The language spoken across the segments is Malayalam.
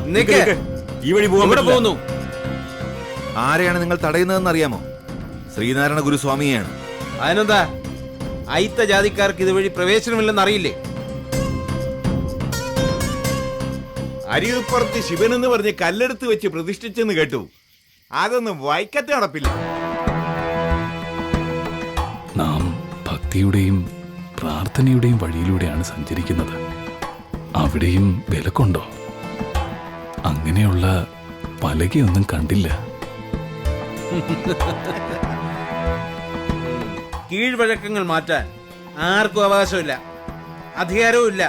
ഈ വഴി പോകുന്നു. ആരെയാണ് നിങ്ങൾ തടയുന്നതെന്ന് അറിയാമോ? ശ്രീനാരായണ ഗുരുസ്വാമിയെയാണ്. അതിനെന്താ? അയിത്ത ജാതിക്കാർക്ക് ഇതുവഴി പ്രവേശനമില്ലെന്ന് അറിയില്ലേ? അരിയുപ്പുറത്ത് ശിവൻ എന്ന് പറഞ്ഞ് കല്ലെടുത്ത് വെച്ച് പ്രതിഷ്ഠിച്ചെന്ന് കേട്ടു. അതൊന്നും വൈക്കത്ത് നടപ്പില്ല. നാം ഭക്തിയുടെയും പ്രാർത്ഥനയുടെയും വഴിയിലൂടെയാണ് സഞ്ചരിക്കുന്നത്. അവിടെയും വിലക്കുണ്ടോ? അങ്ങനെയുള്ള പലകയൊന്നും കണ്ടില്ല. കീഴ്വഴക്കങ്ങൾ മാറ്റാൻ ആർക്കും അവകാശമില്ല, അധികാരവും ഇല്ല.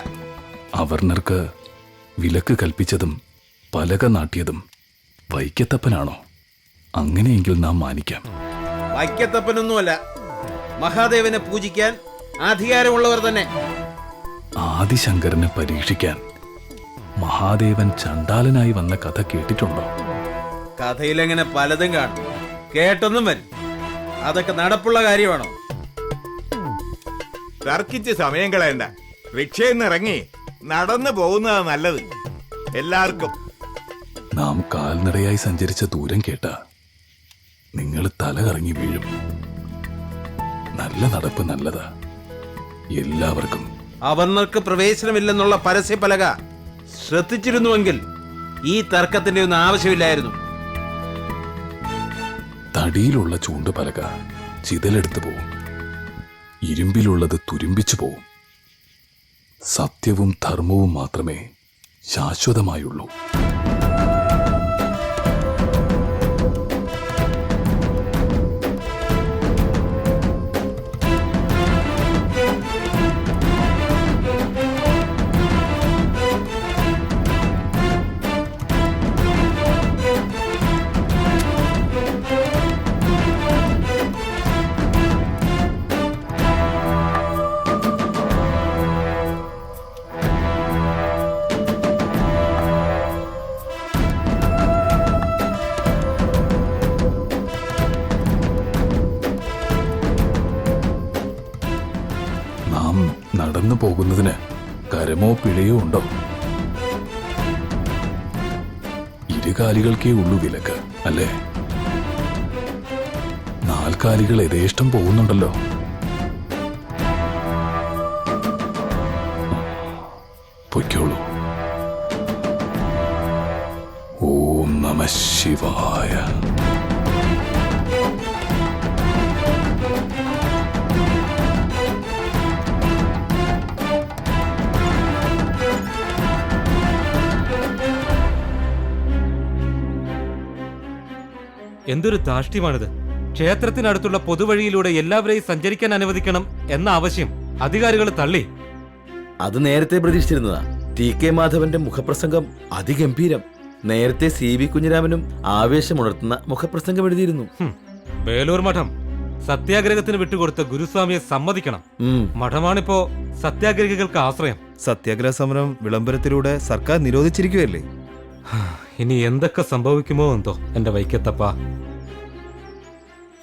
അവർണർക്ക് വിലക്ക് കൽപ്പിച്ചതും പലക നാട്ടിയതും വൈക്കത്തപ്പനാണോ? അങ്ങനെയെങ്കിൽ നാം മാനിക്കാം. വൈക്കത്തപ്പനൊന്നുമല്ല, മഹാദേവനെ പൂജിക്കാൻ അധികാരമുള്ളവർ തന്നെ. ആദിശങ്കരനെ പരീക്ഷിക്കാൻ മഹാദേവൻ ചണ്ടാലനായി വന്ന കഥ കേട്ടിട്ടുണ്ടോ? കഥയിലെങ്ങനെ പലതും കാണും, കേട്ടൊന്നും വരും. അതൊക്കെ നടപ്പുള്ള കാര്യമാണോ? തർക്കിച്ച് സമയം കളയണ്ട. റിക്ഷയിൽ ഇറങ്ങി നടന്നു പോകുന്നതാ നല്ലത് എല്ലാവർക്കും. നാം കാൽനടയായി സഞ്ചരിച്ച ദൂരം കേട്ട നിങ്ങൾ തല കറങ്ങി വീഴും. നല്ല നടപ്പ് നല്ലതാ എല്ലാവർക്കും. അവർണർക്ക് പ്രവേശനമില്ലെന്നുള്ള പരസ്യ പലക ശ്രദ്ധിച്ചിരുന്നുവെങ്കിൽ ഈ തർക്കത്തിന്റെ ഒന്നും ആവശ്യമില്ലായിരുന്നു. തടിയിലുള്ള ചൂണ്ടുപലക ചിതലെടുത്തു പോവും, ഇരുമ്പിലുള്ളത് തുരുമ്പിച്ചു പോവും. സത്യവും ധർമ്മവും മാത്രമേ ശാശ്വതമായുള്ളൂ. നടന്നു പോകുന്നതിന് കരമോ പിഴയോ ഉണ്ടോ? ഇരുകാലികൾക്കേ ഉള്ളൂ വിലക്ക്, അല്ലേ? നാൽക്കാലികൾ യഥേഷ്ടം പോകുന്നുണ്ടല്ലോ. പൊയ്ക്കോളൂ. ഓം നമഃ ശിവായ. എന്തൊരു ധാർഷ്ട്യമാണിത്! ക്ഷേത്രത്തിനടുത്തുള്ള പൊതുവഴിയിലൂടെ എല്ലാവരെയും സഞ്ചരിക്കാൻ അനുവദിക്കണം എന്ന ആവശ്യം അധികാരികൾ തള്ളി. അത് നേരത്തെ പ്രതീക്ഷിച്ചിരുന്നതാ. ടി.കെ. മാധവന്റെ മുഖപ്രസംഗം അതിഗംഭീരം. നേരത്തെ സി.വി. കുഞ്ഞിരാമനും ആവേശമുണർത്തുന്ന മുഖപ്രസംഗം എഴുതിയിരുന്നു. വേലൂർ മഠം സത്യാഗ്രഹത്തിന് വിട്ടുകൊടുത്ത ഗുരുസ്വാമിയെ സമ്മതിക്കണം. മഠമാണിപ്പോ സത്യാഗ്രഹികൾക്ക് ആശ്രയം. സത്യാഗ്രഹ സമരം വിളംബരത്തിലൂടെ സർക്കാർ നിരോധിച്ചിരിക്കുകയല്ലേ? ഇനി എന്തൊക്കെ സംഭവിക്കുമോ എന്തോ എന്റെ വൈക്കത്തപ്പ.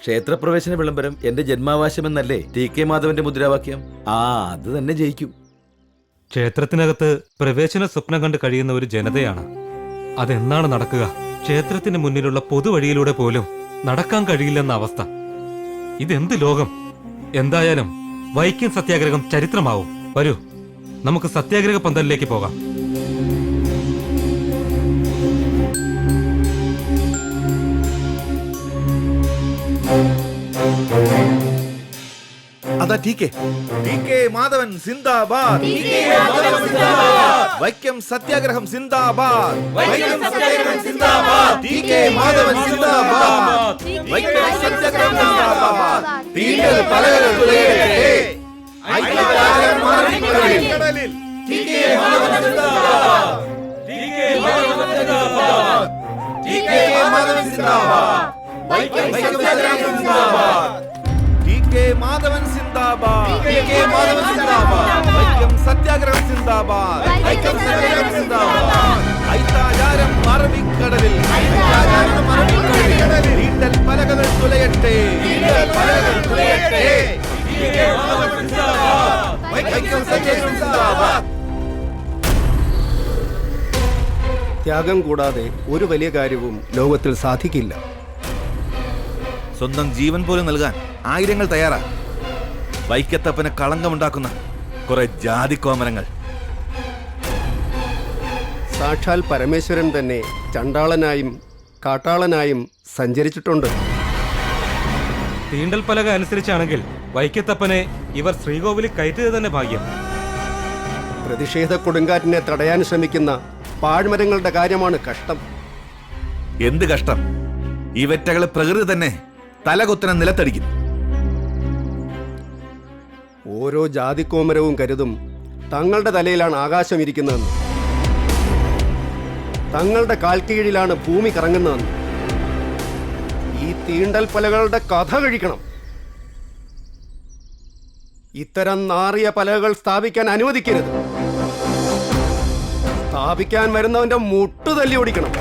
ക്ഷേത്രപ്രവേശന വിളംബരം എന്റെ ജന്മാവകാശമെന്നല്ലേ ടി.കെ. മാധവന്റെ മുദ്രാവാക്യം? അത് തന്നെ ജയിക്കും. ക്ഷേത്രത്തിനകത്ത് പ്രവേശന സ്വപ്നം കണ്ട് കഴിയുന്ന ഒരു ജനതയാണ്. അതെന്നാണ് നടക്കുക? ക്ഷേത്രത്തിന് മുന്നിലുള്ള പൊതുവഴിയിലൂടെ പോലും നടക്കാൻ കഴിയില്ലെന്ന അവസ്ഥ. ഇതെന്ത് ലോകം? എന്തായാലും വൈക്കം സത്യാഗ്രഹം ചരിത്രമാവും. വരൂ, നമുക്ക് സത്യാഗ്രഹ പന്തലിലേക്ക് പോകാം. അതാ ടി.കെ. മാധവൻ സിന്ദാബാദ്. വൈക്കം സത്യാഗ്രഹം സിന്ദാബാദ്. ടി.കെ. മാധവൻ സിന്ദാബാദ്. വൈക്കം സത്യാഗ്രഹം സിന്ദാബാദ്. തീണ്ടൽ പലകകൾ തുലയട്ടെ. ഐക്യജാലകം മാറിക്കടലിൽ. ടി.കെ. മാധവൻ സിന്ദാബാദ്. ടി.കെ. മാധവൻ സിന്ദാബാദ്. ടി.കെ. മാധവൻ സിന്ദാബാദ്. വൈക്കം സത്യാഗ്രഹം സിന്ദാബാദ്. ടി.കെ. മാധവൻ സിന്ദാബാദ്. ടി.കെ. മാധവൻ സിന്ദാബാദ്. വൈക്കം സത്യാഗ്രഹം സിന്ദാബാദ്. വൈക്കം സത്യാഗ്രഹം സിന്ദാബാദ്. ഐതാചാരം അറബിക്കടലിൽ. ഐതാചാരം അറബിക്കടലിൽ. തീണ്ടൽ പലകകൾ തുലയട്ടെ. തീണ്ടൽ പലകകൾ തുലയട്ടെ. ടി.കെ. മാധവൻ സിന്ദാബാദ്. വൈക്കം സത്യാഗ്രഹം സിന്ദാബാദ്. ത്യാഗം കൂടാതെ ഒരു വലിയ കാര്യവും ലോകത്തിൽ സാധിക്കില്ല. സ്വന്തം ജീവൻ പോലും നൽകാൻ ആയിരങ്ങൾ തയ്യാറാ. വൈക്കത്തപ്പന് കളങ്കമുണ്ടാക്കുന്ന കുറെ ജാതിക്കോമരങ്ങൾ. സാക്ഷാൽ പരമേശ്വരൻ തന്നെ ചണ്ടാളനായും കാട്ടാളനായും സഞ്ചരിച്ചിട്ടുണ്ട്. തീണ്ടൽ പലക അനുസരിച്ചാണെങ്കിൽ വൈക്കത്തപ്പനെ ഇവർ ശ്രീകോവിലിൽ കയറ്റിയത് തന്നെ ഭാഗ്യം. പ്രതിഷേധ കൊടുങ്കാറ്റിനെ തടയാൻ ശ്രമിക്കുന്ന പാഴ്മരങ്ങളുടെ കാര്യമാണ് കഷ്ടം. എന്ത് കഷ്ടം! ഇവറ്റകളെ പ്രകൃതി തന്നെ തലകുത്തനെ നിലത്തടിക്കും. ഓരോ ജാതിക്കോമരവും കരുതും തങ്ങളുടെ തലയിലാണ് ആകാശം ഇരിക്കുന്നതെന്ന്, തങ്ങളുടെ കാൽക്കീഴിലാണ് ഭൂമി കറങ്ങുന്നതെന്ന്. ഈ തീണ്ടൽ പലകളുടെ കഥ കഴിക്കണം. ഇത്തരം നാറിയ പലകൾ സ്ഥാപിക്കാൻ അനുവദിക്കരുത്. സ്ഥാപിക്കാൻ വരുന്നവന്റെ മുട്ടു തല്ലി ഓടിക്കണം.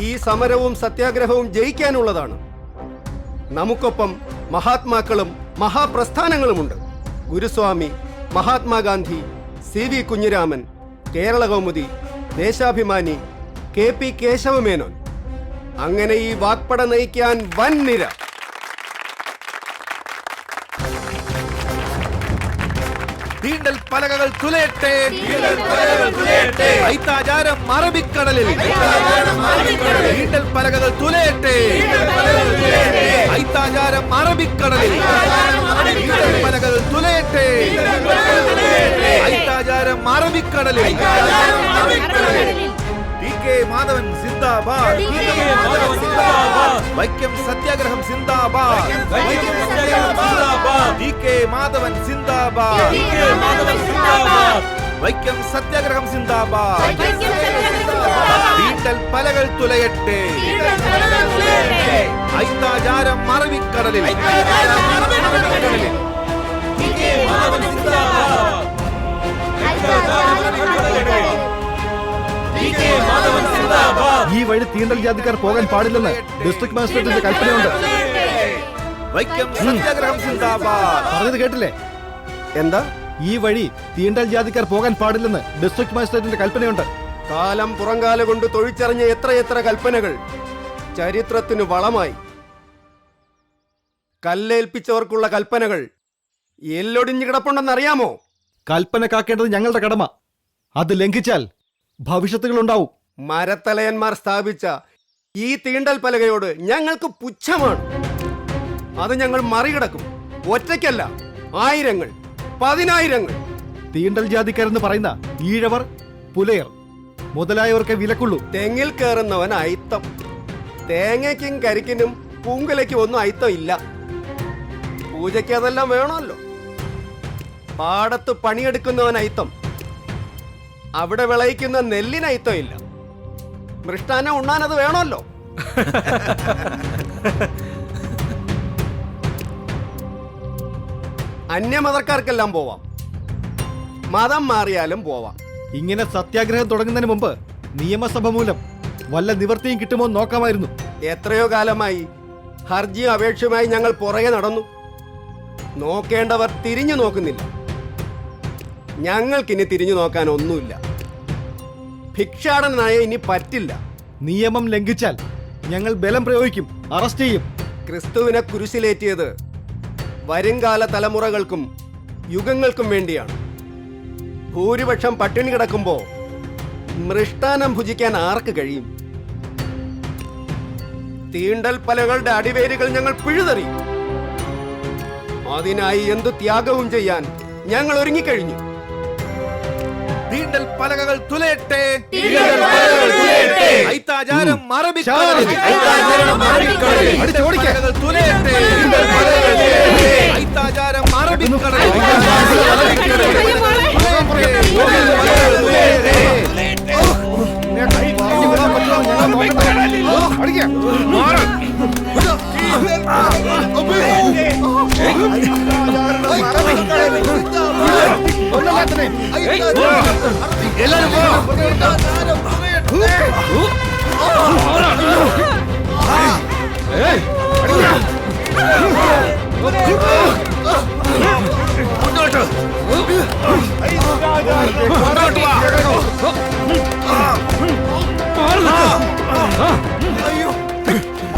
ഈ സമരവും സത്യാഗ്രഹവും ജയിക്കാനുള്ളതാണ്. നമുക്കൊപ്പം മഹാത്മാക്കളും മഹാപ്രസ്ഥാനങ്ങളുമുണ്ട്. Guruswamy, Mahatma Gandhi, CV Kunhiraman, Kerala Kaumudi, Deshabhimani, KP Kesava Menon. അങ്ങനെ ഈ വാക്പട നയിക്കാൻ വൻ നിര. തീണ്ടൽ പലകകൾ തുലയട്ടെ, ഐത്താചാരം അറബിക്കടലിൽ. തീണ്ടൽ പലകകൾ തുലയട്ടെ, ഐത്താചാരം അറബിക്കടലിൽ. തീണ്ടൽ പലകകൾ തുലയട്ടെ, ഐത്താചാരം അറബിക്കടലിൽ. TK മാധവൻ സിന്ദാബാദ്, വൈക്കം സത്യാഗ്രഹം സിന്ദാബാദ്, TK മാധവൻ സിന്ദാബാദ്, വൈക്കം സത്യാഗ്രഹം സിന്ദാബാദ്. തീണ്ടൽ പലകൾ തുലയട്ടെ, ഐത്താചാരം അറബിക്കടലിൽ. ഈ വഴി തീണ്ടൽ ജാതിക്കാർ പോകാൻ പാടില്ലെന്ന് ഡിസ്ട്രിക്ട് മജിസ്ട്രേറ്റിന്റെ കൽപ്പനയുണ്ട്. വൈക്കം സത്യാഗ്രഹം സിന്ദാബാദ്. പറഞ്ഞത് കേട്ടില്ലേ? എന്താ? ഈ വഴി തീണ്ടൽ ജാതിക്കാർ പോകാൻ പാടില്ലെന്ന് ഡിസ്ട്രിക്ട് മജിസ്ട്രേറ്റിന്റെ കൽപ്പനയുണ്ട്. കാലം പുറങ്കാല കൊണ്ട് തൊഴിച്ചറിഞ്ഞ എത്രയെത്ര കൽപ്പനകൾ ചരിത്രത്തിനു വളമായി. കല്ലേൽപ്പിച്ചവർക്കുള്ള കൽപ്പനകൾ എല്ലൊടിഞ്ഞു കിടപ്പുണ്ടെന്നറിയാമോ? കൽപ്പന കാക്കേണ്ടത് ഞങ്ങളുടെ കടമ. അത് ലംഘിച്ചാൽ ഭവിഷ്യത്തുകൾ ഉണ്ടാവും. മരത്തലയന്മാർ സ്ഥാപിച്ച ഈ തീണ്ടൽ പലകയോട് ഞങ്ങൾക്ക് പുച്ഛമാണ്. അത് ഞങ്ങൾ മറികടക്കും. ഒറ്റയ്ക്കല്ല, ആയിരങ്ങൾ, പതിനായിരങ്ങൾ. തീണ്ടൽ ജാതിക്കാരെന്ന് പറയുന്ന ഈഴവർ, പുലയർ മുതലായവർക്ക് വിലക്കുള്ളൂ. തെങ്ങിൽ കയറുന്നവൻ അയിത്തം. തേങ്ങയ്ക്കും കരിക്കിനും പൂങ്കലയ്ക്കും ഒന്നും അയിത്തം ഇല്ല. പൂജയ്ക്ക് അതെല്ലാം വേണമല്ലോ. പാടത്ത് പണിയെടുക്കുന്നവൻ അയിത്തം. അവിടെ വിളയിക്കുന്ന നെല്ലിന് അയിത്തം ഇല്ല. മൃഷ്ടാനം ഉണ്ണാൻ അത് വേണമല്ലോ. അന്യമതക്കാർക്കെല്ലാം പോവാം, മതം മാറിയാലും പോവാം. ഇങ്ങനെ സത്യാഗ്രഹം തുടങ്ങുന്നതിന് മുമ്പ് നിയമസഭ മൂലം വല്ല നിവൃത്തിയും കിട്ടുമോ നോക്കാമായിരുന്നു. എത്രയോ കാലമായി ഹർജിയും അപേക്ഷയുമായി ഞങ്ങൾ പുറകെ നടന്നു. നോക്കേണ്ടവർ തിരിഞ്ഞു നോക്കുന്നില്ല. ഞങ്ങൾക്കിനി തിരിഞ്ഞു നോക്കാൻ ഒന്നുമില്ല. ഭിക്ഷാടന നയം ഇനി പറ്റില്ല. നിയമം ലംഘിച്ചാൽ ഞങ്ങൾ ബലം പ്രയോഗിക്കും, അറസ്റ്റ് ചെയ്യും. ക്രിസ്തുവിനെ കുരിശിലേറ്റിയത് വരുംകാല തലമുറകൾക്കും യുഗങ്ങൾക്കും വേണ്ടിയാണ്. ഭൂരിപക്ഷം പട്ടിണി കിടക്കുമ്പോ മൃഷ്ടാനം ഭുജിക്കാൻ ആർക്ക് കഴിയും? തീണ്ടൽ പലകളുടെ അടിവേരുകൾ ഞങ്ങൾ പിഴുതെറിയും. അതിനായി എന്തു ത്യാഗവും ചെയ്യാൻ ഞങ്ങൾ ഒരുങ്ങിക്കഴിഞ്ഞു. തീണ്ടൽ പലകകൾ തുലയട്ടെ, ഐത്താചാരം അറബിക്കടലിൽ. പലകകൾ തുലയട്ടെ, ഐത്താചാരം അറബിക്കടലിൽ.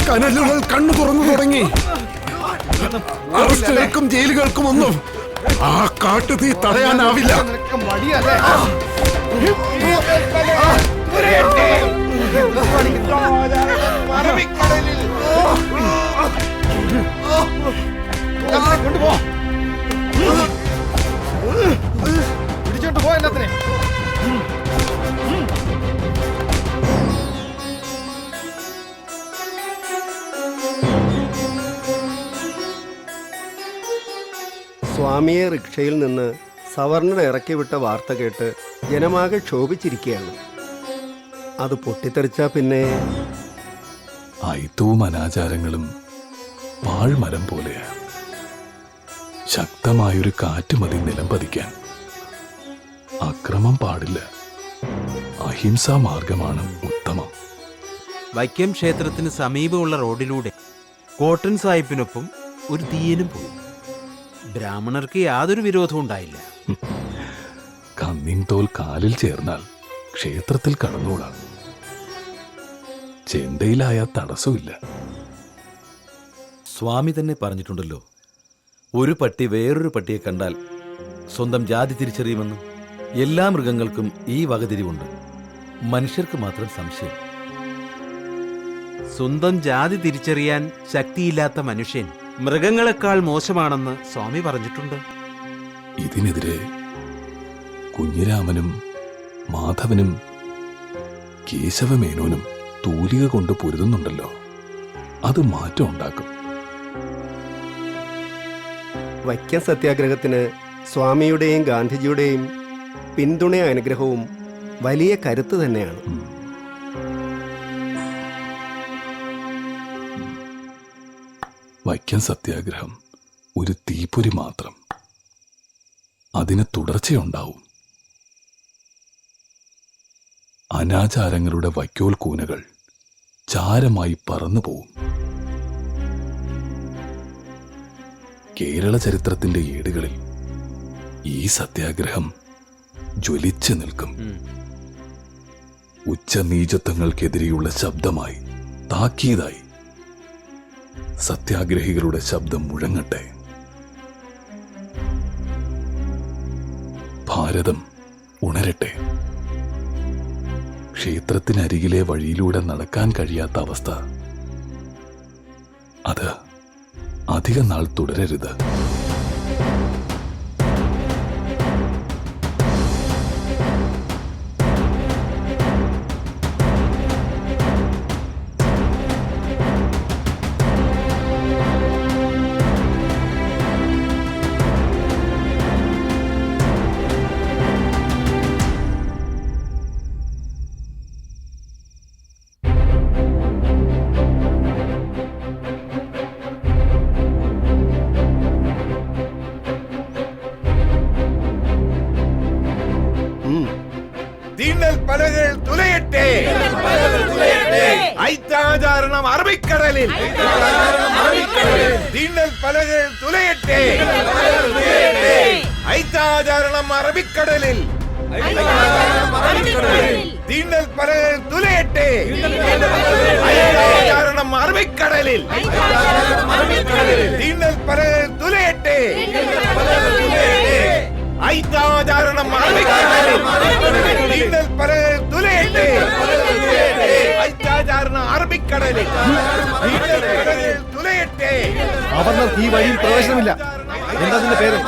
കനലുകൾ കണ്ണു തുറന്നു തുടങ്ങി. അറസ്റ്റുകൾക്കും ജയിലുകൾക്കും ഒന്നും ആ കാട്ടുതീ തടയാനാവില്ല. നിനക്ക് മടിയല്ലേ? കൊണ്ടുപോ, പിടിച്ചോണ്ട് പോ എല്ലാത്തിനെ. സ്വാമിയെ റിക്ഷയിൽ നിന്ന് സവർണർ ഇറക്കി വിട്ട വാർത്ത കേട്ട് ജനമാകെ ക്ഷോഭിച്ചിരിക്കുകയാണ്. അത് പൊട്ടിത്തെറിച്ചാ പിന്നെ അയിത്തവും അനാചാരങ്ങളും പാഴ്മരം പോലെയാണ്. ശക്തമായൊരു കാറ്റ് മതി നിലംപതിക്കാൻ. അക്രമം പാടില്ല. അഹിംസാ മാർഗമാണ് ഉത്തമം. വൈക്കം ക്ഷേത്രത്തിന് സമീപമുള്ള റോഡിലൂടെ കോട്ടൺ സാഹിബിനൊപ്പം ഒരു തീയനും പോയി. ബ്രാഹ്മണർക്ക് യാതൊരു വിരോധവും ഉണ്ടായില്ല. കന്നിൻ തോൽ കാലിൽ ചേർന്നാൽ ക്ഷേത്രത്തിൽ കടന്നുകൂടാ. ചെണ്ടയിലായ തടസ്സമില്ല. സ്വാമി തന്നെ പറഞ്ഞിട്ടുണ്ടല്ലോ, ഒരു പട്ടി വേറൊരു പട്ടിയെ കണ്ടാൽ സ്വന്തം ജാതി തിരിച്ചറിയുമെന്ന്. എല്ലാ മൃഗങ്ങൾക്കും ഈ വകതിരിവുണ്ട്, മനുഷ്യർക്ക് മാത്രം സംശയം. സ്വന്തം ജാതി തിരിച്ചറിയാൻ ശക്തിയില്ലാത്ത മനുഷ്യൻ മൃഗങ്ങളെക്കാൾ മോശമാണെന്ന് സ്വാമി പറഞ്ഞിട്ടുണ്ട്. ഇതിനെതിരെ കുഞ്ഞിരാമനും മാധവനും കേശവമേനോനും തൂലിക കൊണ്ട് പൊരുതുന്നുണ്ടല്ലോ. അത് മാറ്റം ഉണ്ടാക്കും. വൈക്കം സത്യാഗ്രഹത്തിന് സ്വാമിയുടെയും ഗാന്ധിജിയുടെയും പിന്തുണയും അനുഗ്രഹവും വലിയ കരുത്ത് തന്നെയാണ്. വൈക്കം സത്യാഗ്രഹം ഒരു തീപ്പൊരി മാത്രം. അതിന് തുടർച്ചയുണ്ടാവും. അനാചാരങ്ങളുടെ വൈക്കോൽ കൂനകൾ ചാരമായി പറന്നു പോവും. കേരള ചരിത്രത്തിന്റെ ഏടുകളിൽ ഈ സത്യാഗ്രഹം ജ്വലിച്ചു നിൽക്കും. ഉച്ചനീചത്വങ്ങൾക്കെതിരെയുള്ള ശബ്ദമായി, താക്കീതായി സത്യാഗ്രഹികളുടെ ശബ്ദം മുഴങ്ങട്ടെ. ഭാരതം ഉണരട്ടെ. ക്ഷേത്രത്തിനരികിലെ വഴിയിലൂടെ നടക്കാൻ കഴിയാത്ത അവസ്ഥ, അത് അധിക നാൾ തുടരരുത്. തീണ്ടൽ പലകൾ തുലയട്ടെ. ഐത്താചാരണം അറബിക്കടലിൽ. തീണ്ടൽ പലകൾ തുലയട്ടെ. ഐത്താചാരണം അറബിക്കടലിൽ. തീണ്ടൽ പലകൾ തുലയട്ടെ. ഐത്താചാരണം അറബിക്കടലിൽ. തീണ്ടൽ പലകൾ തുലയട്ടെ. ഐത്താചാരണം അറബിക്കടലിൽ. തീണ്ടൽ പലകൾ തുലയട്ടെ. ഐത്താചാരണം അറബിക്കടലിൽ. തീണ്ടൽ പലകൾ തുലയട്ടെ. അവർണർക്ക് ഈ വഴിയിൽ പ്രവേശനമില്ല. എന്താ നിന്റെ പേര്?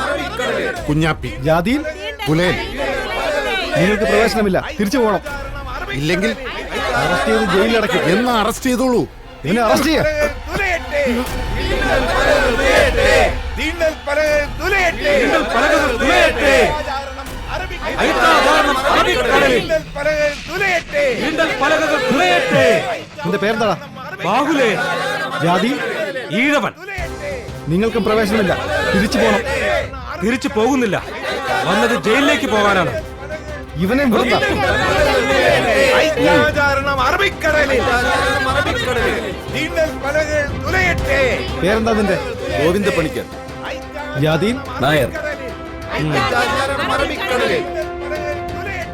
കുഞ്ഞാപ്പി. ജാതിയിൽ പുലയൻ. നിങ്ങൾക്ക് പ്രവേശനമില്ല. തിരിച്ചു പോകണം. ഇല്ലെങ്കിൽ അറസ്റ്റ് ചെയ്ത് ജയിലിലടയ്ക്കും. എന്നാ അറസ്റ്റ് ചെയ്തോളൂ. നിന്നെ അറസ്റ്റ് ചെയ്യാം. തുലയട്ടെ. തീണ്ടൽ പലകൾ തുലയട്ടെ. തുലയട്ടെ. തീണ്ടൽ പലകൾ തുലയട്ടെ. നിന്റെ പേരെന്താടാ? ബാഹുലേ, ജാതി ഈഴവൻ. നിങ്ങൾക്കും പ്രവേശനമില്ല. തിരിച്ചു പോകണം. തിരിച്ചു പോകുന്നില്ല. വന്നത് ജയിലിലേക്ക് പോകാനാണ്. ഇവനെ വിടുന്ന. ഐക്യാചാരണം അറബിക്കടലിൽ തീണ്ടൽ പലകൾ തുലയട്ടെ. പേരെന്താ നിന്റെ? ഗോവിന്ദ പണിക്കർ. ജാതിയിൽ നായർ.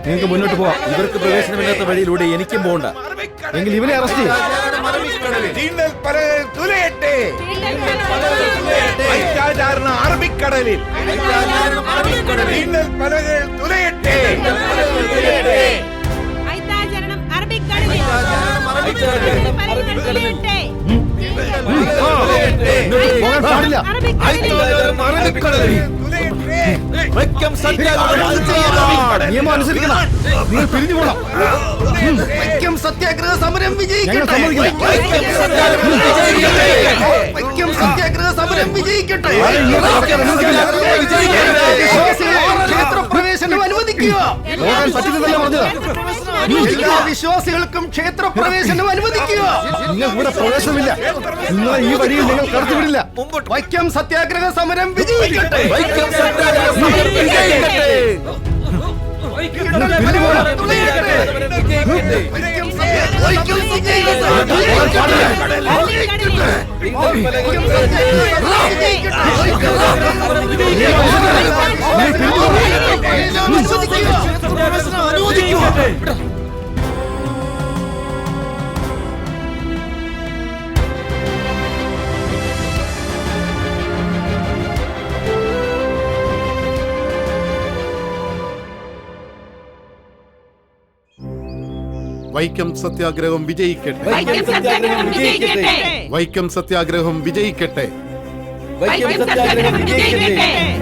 നിങ്ങൾക്ക് മുന്നോട്ട് പോവാം. ഇവർക്ക് പ്രവേശനമില്ലാത്ത വഴിയിലൂടെ എനിക്കും പോകണ്ട. എങ്കിൽ ഇവനെ അറസ്റ്റ് ചെയ്യും. തീണ്ടൽ പലകൾ തുലയട്ടെ. ഐക്യാചാരണം അറബിക്കടലിൽ തീണ്ടൽ പലകൾ തുലയട്ടെ. ഐക്യാചരണം അറബിക്കടലിൽ പോകാൻ പാടില്ല. നിയമം അനുസരിക്കണം. നിങ്ങൾ പിരിഞ്ഞു പോകണം. വൈക്കം സത്യാഗ്രഹ സമരം ഞങ്ങൾ വിജയിക്കട്ടെ. സമ്മതിക്കില്ല. വൈക്കം സത്യാഗ്രഹ സമരം വിജയിക്കട്ടെ. ക്ഷേത്രപ്രവേശനം അനുവദിക്കുക. പോകാൻ പറ്റില്ലെന്നല്ല പറഞ്ഞത്. എല്ലാ വിശ്വാസികൾക്കും ക്ഷേത്രപ്രവേശനം അനുവദിക്കുക. നിങ്ങൾക്ക് ഇവിടെ പ്രവേശനമില്ല. നിങ്ങളെ ഈ വഴിയിൽ നിങ്ങൾ കടത്തിവിടില്ല. വൈക്കം സത്യാഗ്രഹ സമരം വിജയിക്കട്ടെ. നിങ്ങൾ പിരിഞ്ഞു പോകണം. വൈക്കം സത്യാഗ്രഹ സമരം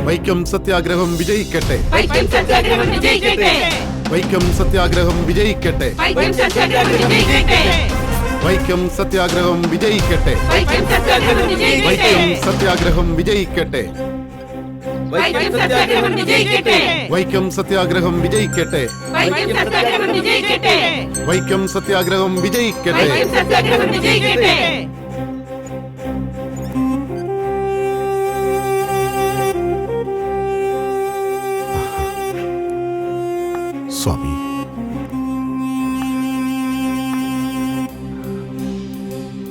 വൈക്കം സത്യാഗ്രഹം വിജയിക്കട്ടെ. വൈക്കം സത്യാഗ്രഹം വിജയിക്കട്ടെ. വൈക്കം സത്യാഗ്രഹം വിജയിക്കട്ടെ. വൈക്കം സത്യാഗ്രഹം വിജയിക്കട്ടെ. വൈക്കം സത്യാഗ്രഹം വിജയിക്കട്ടെ. വൈക്കം സത്യാഗ്രഹം വിജയിക്കട്ടെ. വൈക്കം സത്യാഗ്രഹം വിജയിക്കട്ടെ. വൈക്കം സത്യാഗ്രഹം വിജയിക്കട്ടെ. സ്വാമി,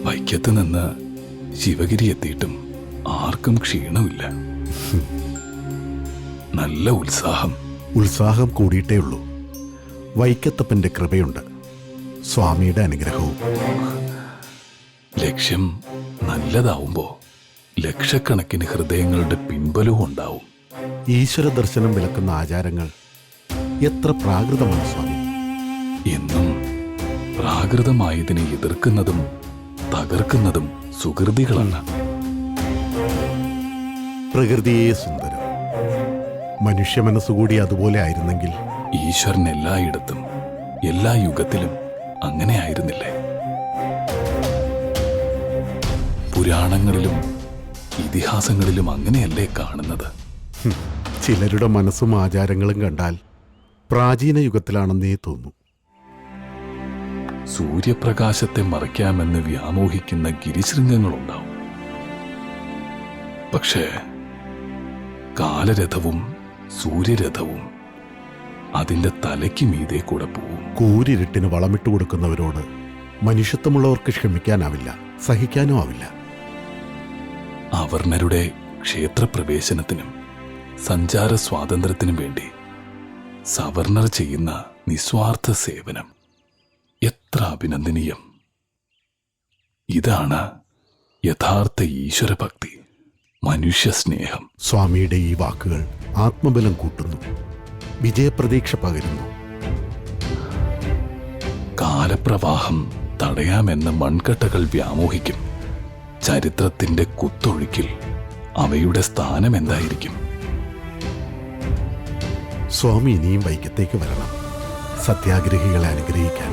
വൈക്കത്ത് നിന്ന് ശിവഗിരി എത്തിയിട്ടും ആർക്കും ക്ഷീണമില്ല. നല്ല ഉത്സാഹം. ഉത്സാഹം കൂടിയിട്ടേ ഉള്ളൂ. വൈക്കത്തപ്പന്റെ കൃപയുണ്ട്, സ്വാമിയുടെ അനുഗ്രഹവും. ലക്ഷ്യം നല്ലതാവുമ്പോ ലക്ഷക്കണക്കിന് ഹൃദയങ്ങളുടെ പിൻബലവും ഉണ്ടാവും. ഈശ്വര ദർശനം വിലക്കുന്ന ആചാരങ്ങൾ എത്ര പ്രാകൃതമാണ് സ്വാമി. എന്നും പ്രാകൃതമായതിനെ എതിർക്കുന്നതും തകർക്കുന്നതും സുഹൃതികളല്ല. പ്രകൃതിയെ സുന്ദരം. മനുഷ്യ മനസ്സുകൂടി അതുപോലെ ആയിരുന്നെങ്കിൽ. ഈശ്വരൻ എല്ലായിടത്തും എല്ലാ യുഗത്തിലും അങ്ങനെ ആയിരുന്നില്ലേ? പുരാണങ്ങളിലും ഇതിഹാസങ്ങളിലും അങ്ങനെയല്ലേ കാണുന്നത്? ചിലരുടെ മനസ്സും ആചാരങ്ങളും കണ്ടാൽ പ്രാചീന യുഗത്തിലാണെന്നേ തോന്നൂ. സൂര്യപ്രകാശത്തെ മറയ്ക്കാമെന്ന് വ്യാമോഹിക്കുന്ന ഗിരിശൃംഗങ്ങളുണ്ടാവും. പക്ഷേ കാലരഥവും സൂര്യരഥവും അതിന്റെ തലയ്ക്ക് മീതെ കൂടെ പോവും. കൂരിരുട്ടിന് വളമിട്ട് കൊടുക്കുന്നവരോട് മനുഷ്യത്വമുള്ളവർക്ക് ക്ഷമിക്കാനാവില്ല, സഹിക്കാനും ആവില്ല. അവർണരുടെ ക്ഷേത്രപ്രവേശനത്തിനും സഞ്ചാര സ്വാതന്ത്ര്യത്തിനും വേണ്ടി സവർണർ ചെയ്യുന്ന നിസ്വാർത്ഥ സേവനം എത്ര അഭിനന്ദനീയം! ഇതാണ് യഥാർത്ഥ ഈശ്വരഭക്തി, മനുഷ്യസ്നേഹം. സ്വാമിയുടെ ഈ വാക്കുകൾ ആത്മബലം കൂട്ടുന്നു, വിജയപ്രതീക്ഷ പകരുന്നു. കാലപ്രവാഹം തടയാമെന്ന മൺകട്ടകൾ വ്യാമോഹിക്കും. ചരിത്രത്തിന്റെ കുത്തൊഴുക്കിൽ അവയുടെ സ്ഥാനം എന്തായിരിക്കും? സ്വാമി ഇനിയും വൈക്കത്തേക്ക് വരണം, സത്യാഗ്രഹികളെ അനുഗ്രഹിക്കാൻ.